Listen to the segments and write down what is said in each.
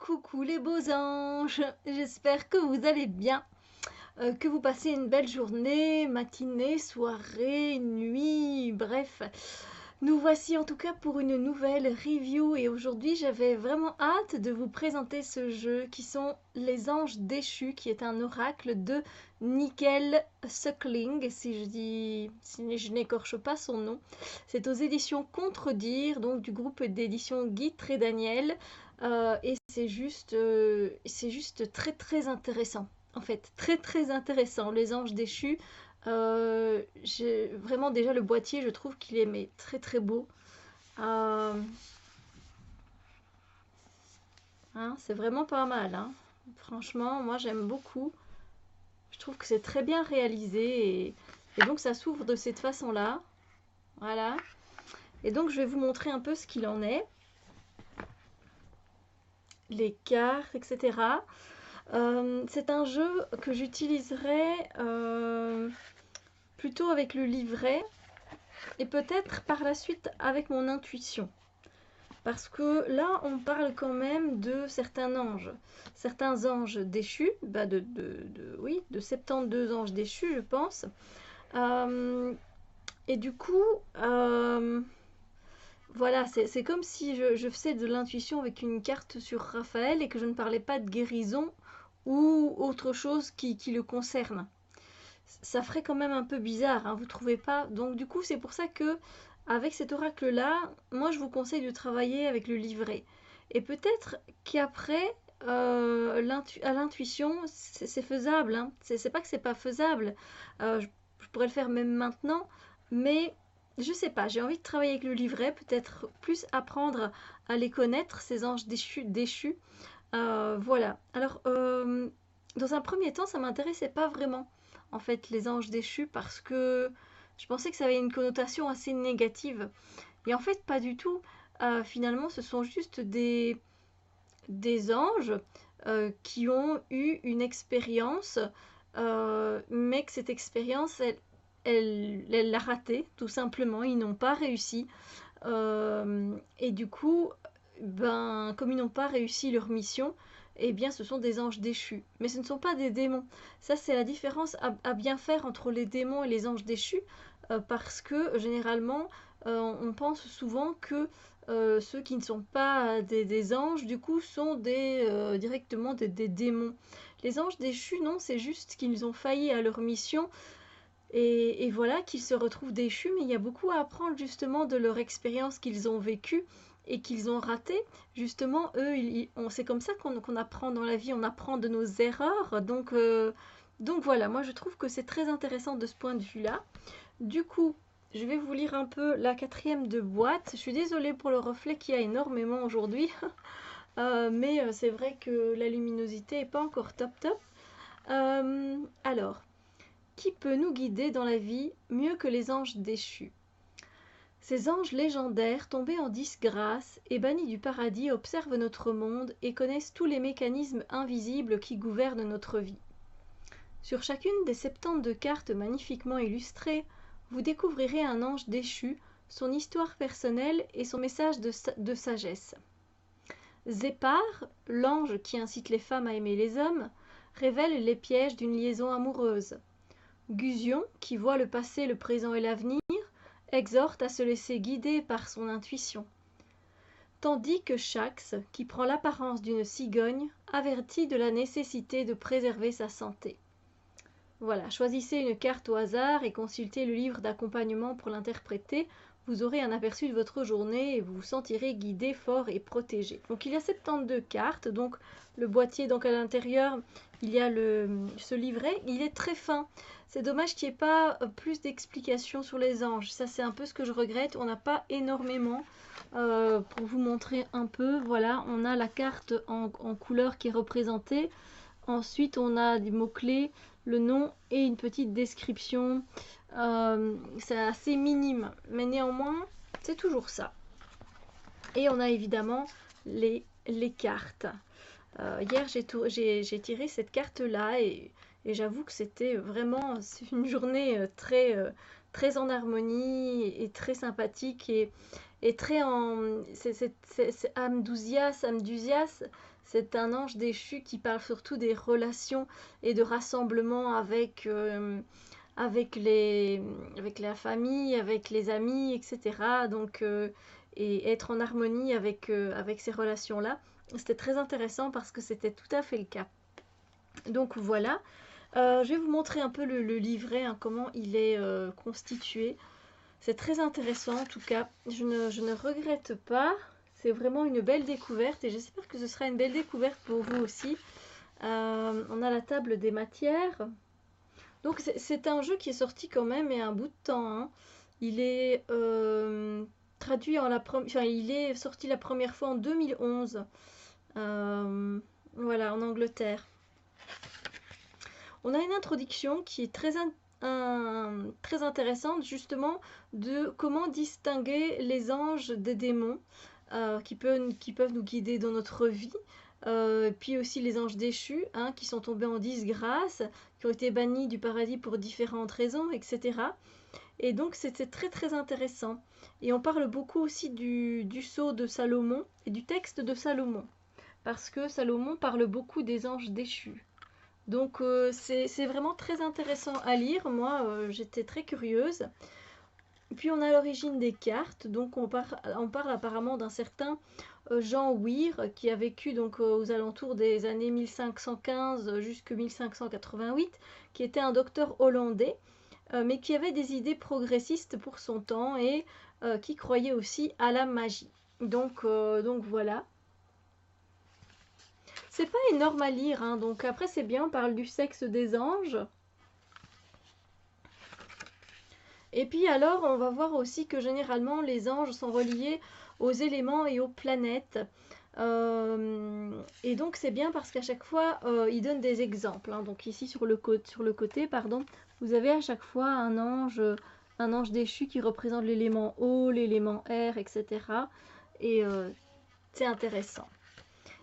Coucou les beaux anges, j'espère que vous allez bien, que vous passez une belle journée, matinée, soirée, nuit, bref. Nous voici en tout cas pour une nouvelle review et aujourd'hui j'avais vraiment hâte de vous présenter ce jeu qui sont Les Anges Déchus, qui est un oracle de Nickel Suckling, si je n'écorche pas son nom. C'est aux éditions Contredire, donc du groupe d'éditions Guy Trédaniel, et c'est juste très très intéressant. En fait, très très intéressant. Les Anges Déchus, vraiment déjà le boîtier, je trouve qu'il est très très beau. Euh, hein, c'est vraiment pas mal, hein. Franchement, moi j'aime beaucoup. Je trouve que c'est très bien réalisé et donc ça s'ouvre de cette façon-là. Voilà. Et donc je vais vous montrer un peu ce qu'il en est. Les cartes, etc. C'est un jeu que j'utiliserai plutôt avec le livret et peut-être par la suite avec mon intuition. Parce que là, on parle quand même de certains anges déchus, oui, de 72 anges déchus, je pense. Et du coup, voilà, c'est comme si je faisais de l'intuition avec une carte sur Raphaël et que je ne parlais pas de guérison ou autre chose qui le concerne. Ça ferait quand même un peu bizarre, hein, vous trouvez pas? Donc du coup, c'est pour ça que avec cet oracle-là, moi je vous conseille de travailler avec le livret. Et peut-être qu'après, à l'intuition, c'est faisable, hein. C'est pas que c'est pas faisable. Je pourrais le faire même maintenant, mais je sais pas, j'ai envie de travailler avec le livret, peut-être plus apprendre à les connaître, ces anges déchus. Voilà. Alors, dans un premier temps, ça m'intéressait pas vraiment, en fait, les anges déchus, parce que je pensais que ça avait une connotation assez négative. Et en fait, pas du tout. Finalement, ce sont juste des anges qui ont eu une expérience, mais que cette expérience, elle l'a ratée, tout simplement. Ils n'ont pas réussi. Et du coup, ben, comme ils n'ont pas réussi leur mission, eh bien, ce sont des anges déchus. Mais ce ne sont pas des démons. Ça, c'est la différence à bien faire entre les démons et les anges déchus, parce que généralement, on pense souvent que ceux qui ne sont pas des anges, du coup, sont directement des démons. Les anges déchus, non, c'est juste qu'ils ont failli à leur mission et voilà qu'ils se retrouvent déchus, mais il y a beaucoup à apprendre justement de leur expérience qu'ils ont vécue et qu'ils ont ratée. Justement, eux, c'est comme ça qu'on apprend dans la vie, on apprend de nos erreurs. Donc voilà, moi je trouve que c'est très intéressant de ce point de vue-là. Du coup, je vais vous lire un peu la quatrième de boîte. Je suis désolée pour le reflet qu'il y a énormément aujourd'hui, mais c'est vrai que la luminosité n'est pas encore top top. Alors, qui peut nous guider dans la vie mieux que les anges déchus? Ces anges légendaires, tombés en disgrâce et bannis du paradis, observent notre monde et connaissent tous les mécanismes invisibles qui gouvernent notre vie. Sur chacune des 72 cartes magnifiquement illustrées, vous découvrirez un ange déchu, son histoire personnelle et son message de sagesse. Zépar, l'ange qui incite les femmes à aimer les hommes, révèle les pièges d'une liaison amoureuse. Gusion, qui voit le passé, le présent et l'avenir, exhorte à se laisser guider par son intuition. Tandis que Shax, qui prend l'apparence d'une cigogne, avertit de la nécessité de préserver sa santé. Voilà, choisissez une carte au hasard et consultez le livre d'accompagnement pour l'interpréter. Vous aurez un aperçu de votre journée et vous vous sentirez guidé, fort et protégé. Donc il y a 72 cartes, donc le boîtier, donc à l'intérieur, il y a ce livret, il est très fin. C'est dommage qu'il n'y ait pas plus d'explications sur les anges. Ça, c'est un peu ce que je regrette. On n'a pas énormément. Pour vous montrer un peu, voilà, on a la carte en couleur qui est représentée. Ensuite, on a des mots-clés, le nom et une petite description. C'est assez minime, mais néanmoins, c'est toujours ça. Et on a évidemment les cartes. Hier, j'ai tiré cette carte-là et j'avoue que c'était vraiment une journée très en harmonie et très sympathique. est très en... C'est Amdusias, c'est un ange déchu qui parle surtout des relations et de rassemblement avec la famille, avec les amis, etc. Donc, et être en harmonie avec ces relations-là. C'était très intéressant parce que c'était tout à fait le cas. Donc voilà. Je vais vous montrer un peu le livret, hein, comment il est constitué. C'est très intéressant en tout cas. Je ne regrette pas. C'est vraiment une belle découverte et j'espère que ce sera une belle découverte pour vous aussi. On a la table des matières. Donc c'est un jeu qui est sorti quand même il y a un bout de temps, hein. Il est traduit enfin, il est sorti la première fois en 2011. Voilà, en Angleterre. On a une introduction qui est très intéressante justement de comment distinguer les anges des démons qui peuvent nous guider dans notre vie. Puis aussi les anges déchus, hein, qui sont tombés en disgrâce, qui ont été bannis du paradis pour différentes raisons, etc. Et donc c'était très très intéressant. Et on parle beaucoup aussi du sceau de Salomon et du texte de Salomon, parce que Salomon parle beaucoup des anges déchus. Donc c'est vraiment très intéressant à lire. Moi, j'étais très curieuse. Puis on a l'origine des cartes. Donc on parle apparemment d'un certain Jean Weir qui a vécu donc aux alentours des années 1515 jusqu'à 1588, qui était un docteur hollandais, mais qui avait des idées progressistes pour son temps et qui croyait aussi à la magie. Donc voilà. C'est pas énorme à lire, hein, donc après c'est bien, on parle du sexe des anges. Et puis alors, on va voir aussi que généralement les anges sont reliés aux éléments et aux planètes. Et donc c'est bien parce qu'à chaque fois, ils donnent des exemples, hein. Donc ici sur le côté, pardon, vous avez à chaque fois un ange déchu qui représente l'élément eau, l'élément air, etc. Et c'est intéressant.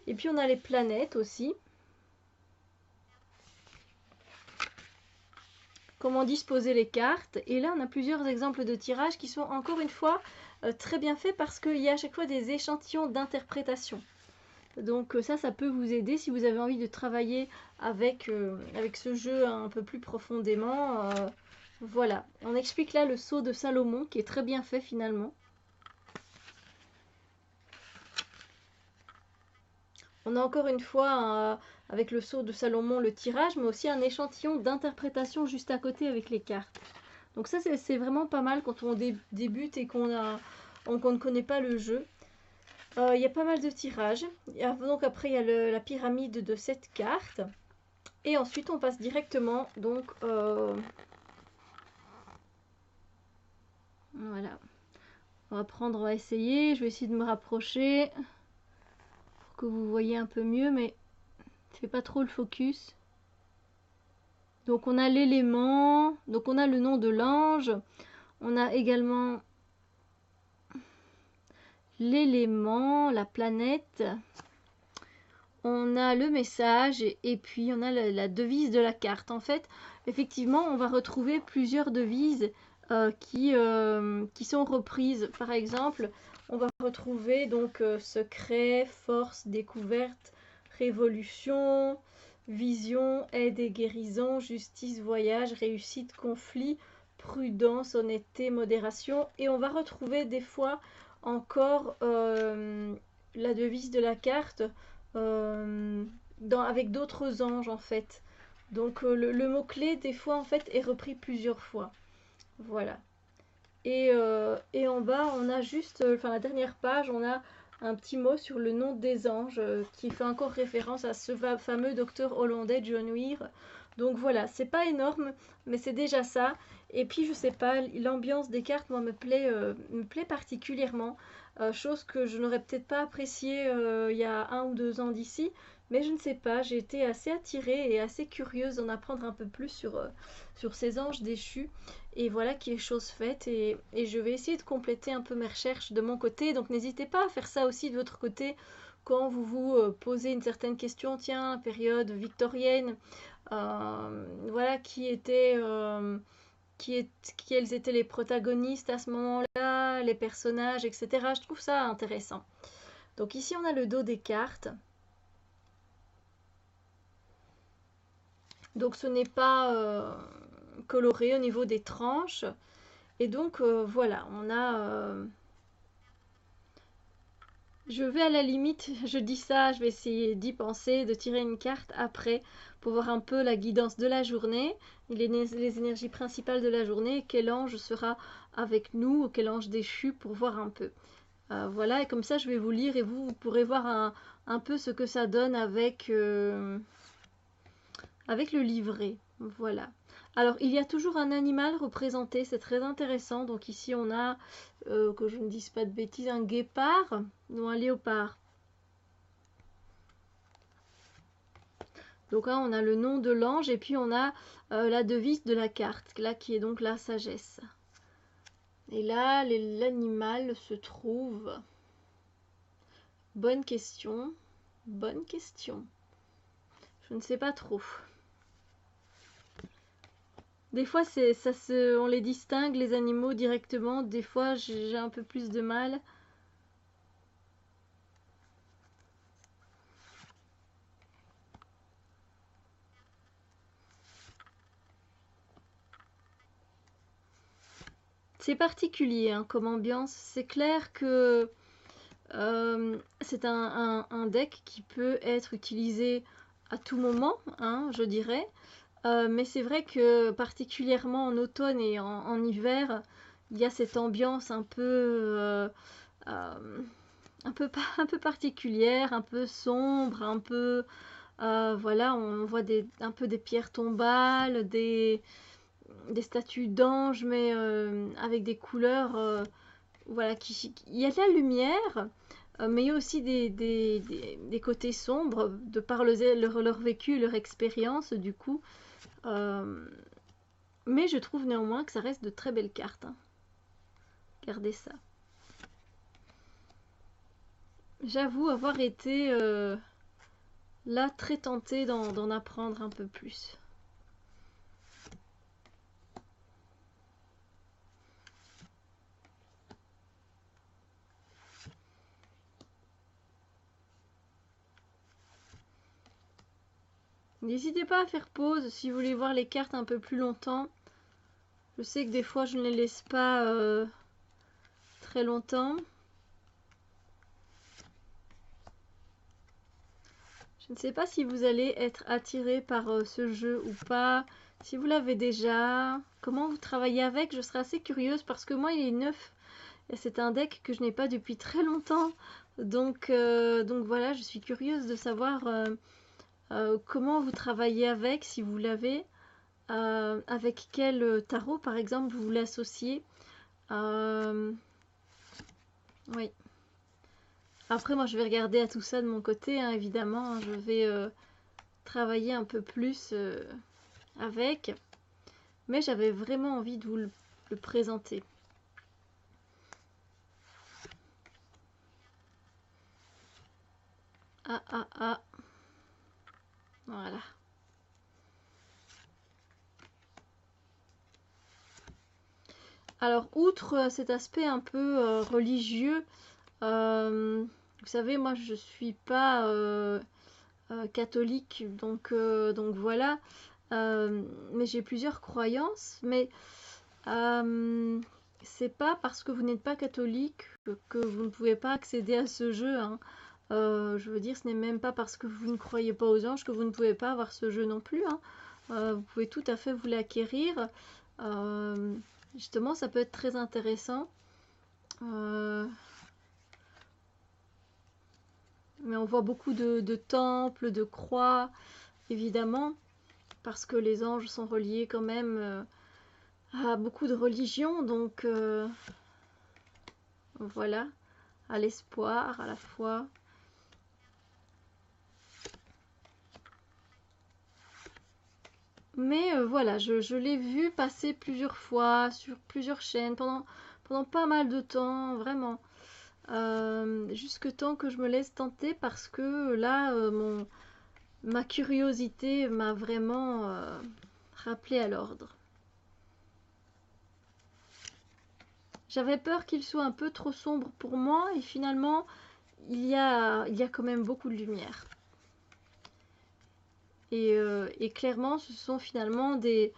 Et puis on a les planètes aussi. Comment disposer les cartes. Et là, on a plusieurs exemples de tirages qui sont encore une fois très bien faits parce qu'il y a à chaque fois des échantillons d'interprétation. Donc ça peut vous aider si vous avez envie de travailler avec ce jeu un peu plus profondément. Voilà, on explique là le sceau de Salomon qui est très bien fait finalement. On a encore une fois, avec le sceau de Salomon, le tirage, mais aussi un échantillon d'interprétation juste à côté avec les cartes. Donc ça, c'est vraiment pas mal quand on débute et qu'on ne connaît pas le jeu. Il y a pas mal de tirages. Donc après, il y a la pyramide de 7 cartes. Et ensuite, on passe directement, donc... voilà. On va essayer. Je vais essayer de me rapprocher pour que vous voyez un peu mieux, mais je fais pas trop le focus. Donc on a l'élément, donc on a le nom de l'ange, on a également l'élément, la planète, on a le message et puis on a la devise de la carte. En fait, effectivement, on va retrouver plusieurs devises qui sont reprises. Par exemple, on va retrouver donc secret, force, découverte, révolution, vision, aide et guérison, justice, voyage, réussite, conflit, prudence, honnêteté, modération. Et on va retrouver des fois encore la devise de la carte avec d'autres anges en fait. Donc le mot-clé des fois en fait est repris plusieurs fois. Voilà. Et en bas on a juste, enfin la dernière page, on a un petit mot sur le nom des anges qui fait encore référence à ce fameux docteur hollandais John Weir. Donc voilà, c'est pas énorme, mais c'est déjà ça. Et puis je sais pas, l'ambiance des cartes moi me plaît particulièrement. Chose que je n'aurais peut-être pas appréciée il y a 1 ou 2 ans d'ici. Mais je ne sais pas, j'ai été assez attirée et assez curieuse d'en apprendre un peu plus sur ces anges déchus. Et voilà qui est chose faite. Et je vais essayer de compléter un peu mes recherches de mon côté. Donc n'hésitez pas à faire ça aussi de votre côté quand vous vous posez une certaine question. Tiens, période victorienne, voilà, qui quels étaient les protagonistes à ce moment-là, les personnages, etc. Je trouve ça intéressant. Donc ici, on a le dos des cartes. Donc ce n'est pas coloré au niveau des tranches. Et donc voilà, on a... je vais à la limite, je dis ça, je vais essayer d'y penser, de tirer une carte après pour voir un peu la guidance de la journée, les énergies principales de la journée, quel ange sera avec nous, quel ange déchu pour voir un peu. Voilà, et comme ça je vais vous lire et vous pourrez voir un peu ce que ça donne avec le livret. Voilà. Alors, il y a toujours un animal représenté, c'est très intéressant. Donc ici, on a, que je ne dise pas de bêtises, un guépard ou un léopard. Donc là, on a le nom de l'ange et puis on a la devise de la carte, là qui est donc la sagesse. Et là, l'animal se trouve... Bonne question. Bonne question. Je ne sais pas trop. Des fois, on les distingue, les animaux, directement. Des fois, j'ai un peu plus de mal. C'est particulier hein, comme ambiance. C'est clair que c'est un deck qui peut être utilisé à tout moment, hein, je dirais. Mais c'est vrai que particulièrement en automne et en hiver, il y a cette ambiance un peu particulière, un peu sombre, un peu... voilà, on voit un peu des pierres tombales, des statues d'anges, mais avec des couleurs... voilà, il y a de la lumière, mais il y a aussi des côtés sombres, de par leur vécu, leur expérience, du coup. Mais je trouve néanmoins que ça reste de très belles cartes. Hein. Regardez ça. J'avoue avoir été là très tentée d'en apprendre un peu plus. N'hésitez pas à faire pause si vous voulez voir les cartes un peu plus longtemps. Je sais que des fois je ne les laisse pas très longtemps. Je ne sais pas si vous allez être attiré par ce jeu ou pas. Si vous l'avez déjà, comment vous travaillez avec, je serais assez curieuse parce que moi il est neuf. Et c'est un deck que je n'ai pas depuis très longtemps. Donc voilà, je suis curieuse de savoir comment vous travaillez avec, si vous l'avez. Avec quel tarot par exemple vous l'associez. Oui. Après moi je vais regarder à tout ça de mon côté, hein, évidemment. Je vais travailler un peu plus avec. Mais j'avais vraiment envie de vous le présenter. Ah ah ah. Voilà. Alors, outre cet aspect un peu religieux, vous savez, moi je suis pas catholique, donc voilà. Mais j'ai plusieurs croyances, mais c'est pas parce que vous n'êtes pas catholique que vous ne pouvez pas accéder à ce jeu. Hein. Je veux dire, ce n'est même pas parce que vous ne croyez pas aux anges que vous ne pouvez pas avoir ce jeu non plus. Hein. Vous pouvez tout à fait vous l'acquérir. Justement, ça peut être très intéressant. Mais on voit beaucoup de temples, de croix, évidemment, parce que les anges sont reliés quand même à beaucoup de religions. Donc voilà, à l'espoir, à la foi. Mais voilà, je l'ai vu passer plusieurs fois sur plusieurs chaînes pendant pas mal de temps, vraiment. Jusque temps que je me laisse tenter parce que là, ma curiosité m'a vraiment rappelé à l'ordre. J'avais peur qu'il soit un peu trop sombre pour moi et finalement il y a quand même beaucoup de lumière. Et clairement ce sont finalement des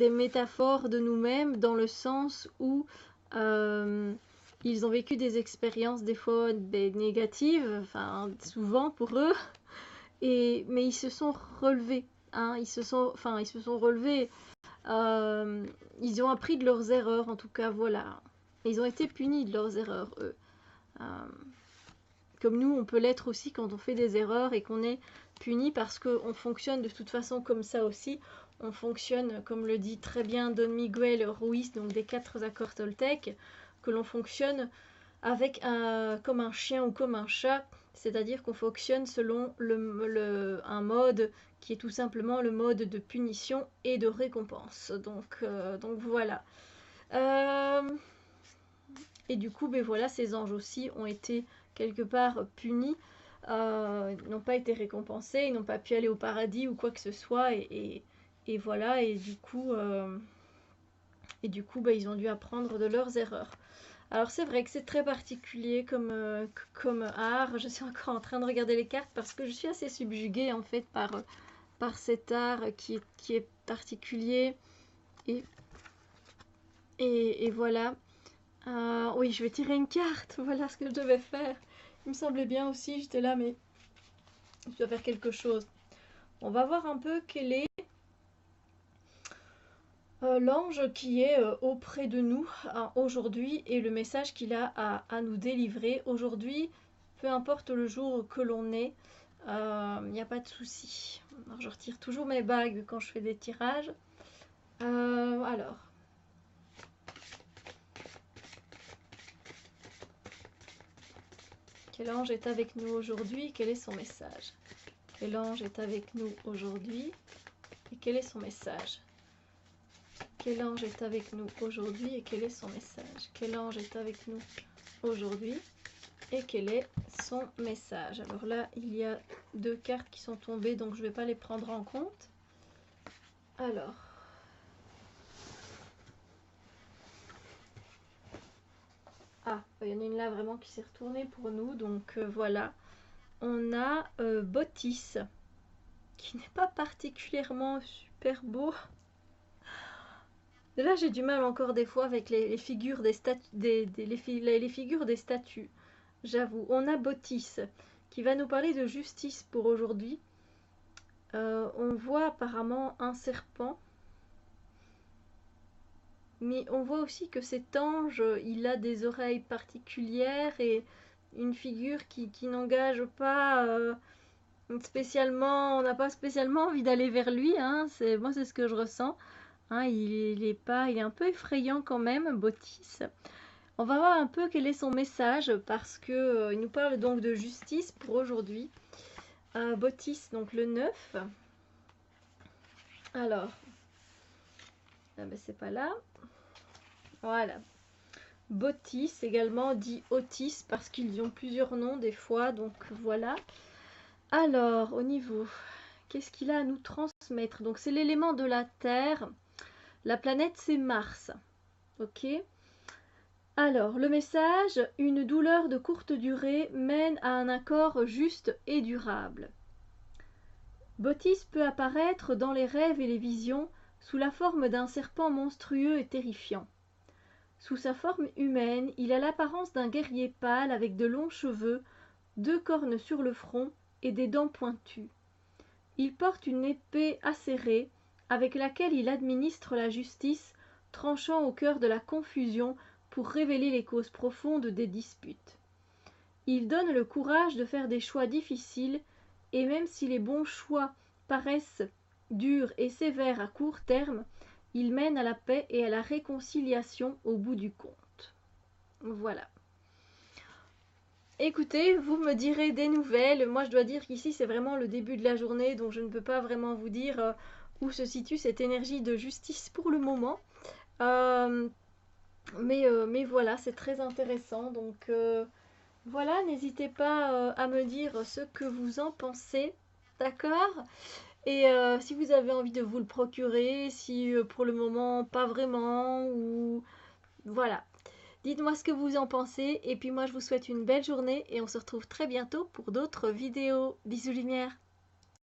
métaphores de nous-mêmes dans le sens où ils ont vécu des expériences des fois négatives, enfin souvent pour eux, mais ils se sont relevés, hein, ils se sont relevés, ils ont appris de leurs erreurs en tout cas, voilà. Ils ont été punis de leurs erreurs, eux. Euh, Comme nous, on peut l'être aussi quand on fait des erreurs et qu'on est puni parce qu'on fonctionne de toute façon comme ça aussi. On fonctionne, comme le dit très bien Don Miguel Ruiz, donc des 4 accords toltèques, que l'on fonctionne avec comme un chien ou comme un chat, c'est-à-dire qu'on fonctionne selon un mode qui est tout simplement le mode de punition et de récompense. Donc voilà. Et du coup, ben voilà, ces anges aussi ont été quelque part punis, n'ont pas été récompensés, ils n'ont pas pu aller au paradis ou quoi que ce soit, et voilà, et du coup ben, ils ont dû apprendre de leurs erreurs. Alors c'est vrai que c'est très particulier comme art, je suis encore en train de regarder les cartes parce que je suis assez subjuguée en fait par cet art qui est particulier, et, et voilà. Oui, je vais tirer une carte, voilà ce que je devais faire. Il me semblait bien aussi, j'étais là, mais je dois faire quelque chose. On va voir un peu quel est l'ange qui est auprès de nous aujourd'hui et le message qu'il a à nous délivrer aujourd'hui, peu importe le jour que l'on est, il n'y a pas de souci. Alors, je retire toujours mes bagues quand je fais des tirages. Alors. Quel ange est avec nous aujourd'hui? Quel est son message? Quel ange est avec nous aujourd'hui? Et quel est son message? Quel ange est avec nous aujourd'hui et quel est son message? Quel ange est avec nous aujourd'hui et quel est son message? Alors là, il y a 2 cartes qui sont tombées, donc je ne vais pas les prendre en compte. Alors. Ah, il y en a une là vraiment qui s'est retournée pour nous, donc voilà. On a Bottis, qui n'est pas particulièrement super beau. Là, j'ai du mal encore des fois avec les figures des statues, les figures des statues. J'avoue. On a Bottis qui va nous parler de justice pour aujourd'hui. On voit apparemment un serpent. Mais on voit aussi que cet ange, il a des oreilles particulières et une figure qui n'engage pas spécialement. On n'a pas spécialement envie d'aller vers lui. Hein, moi, c'est ce que je ressens. Hein, il est un peu effrayant quand même, Bottis. On va voir un peu quel est son message parce que il nous parle donc de justice pour aujourd'hui. Bottis, donc le 9. Alors, ah ben c'est pas là. Voilà. Bottis, également dit Otis parce qu'ils ont plusieurs noms des fois, donc voilà. Alors, au niveau, qu'est-ce qu'il a à nous transmettre? Donc c'est l'élément de la Terre. La planète, c'est Mars. Ok. Alors, le message, une douleur de courte durée mène à un accord juste et durable. Bottis peut apparaître dans les rêves et les visions sous la forme d'un serpent monstrueux et terrifiant. Sous sa forme humaine, il a l'apparence d'un guerrier pâle avec de longs cheveux, 2 cornes sur le front et des dents pointues. Il porte une épée acérée avec laquelle il administre la justice, tranchant au cœur de la confusion pour révéler les causes profondes des disputes. Il donne le courage de faire des choix difficiles et même si les bons choix paraissent durs et sévères à court terme, il mène à la paix et à la réconciliation au bout du compte. Voilà. Écoutez, vous me direz des nouvelles. Moi, je dois dire qu'ici, c'est vraiment le début de la journée, donc je ne peux pas vraiment vous dire où se situe cette énergie de justice pour le moment. Mais voilà, c'est très intéressant. Donc voilà, n'hésitez pas à me dire ce que vous en pensez. D'accord? Et si vous avez envie de vous le procurer, si pour le moment pas vraiment, ou voilà. Dites-moi ce que vous en pensez et puis moi je vous souhaite une belle journée et on se retrouve très bientôt pour d'autres vidéos. Bisous lumière.